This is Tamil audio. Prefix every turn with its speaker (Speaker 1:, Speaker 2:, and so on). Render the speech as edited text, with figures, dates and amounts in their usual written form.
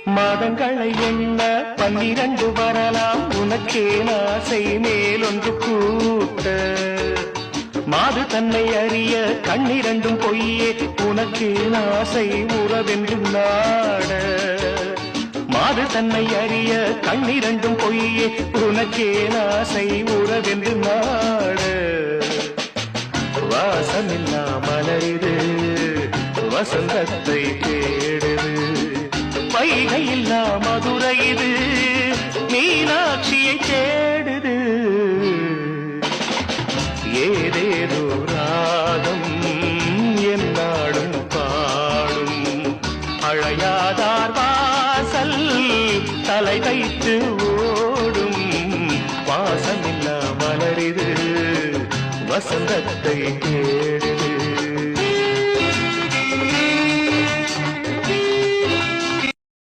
Speaker 1: மாதங்களை எண்ண 12 வரலாம் உனக்கே ஆசை மேலொன்று கூட்ட மாது தன்னை அறிய கண்ணிரண்டும் பொய்யே உனக்கு ஆசை உறவென்று நாட மாது தன்னை அறிய கண்ணிரண்டும் பொய்யே உனக்கே ஆசை உறவென்று நாட வாசமில்லா மலரிது வசந்தத்தை தேடுது வைகையில்லா மதுரை இது மீனாட்சியை தேடுது ஏதேதோ ராகம் என்னாடும் பாடும் அழையாதார் வாசல் தலை வைத்து ஓடும் வாசமில்லா மலரிது வசந்தத்தை தேடுது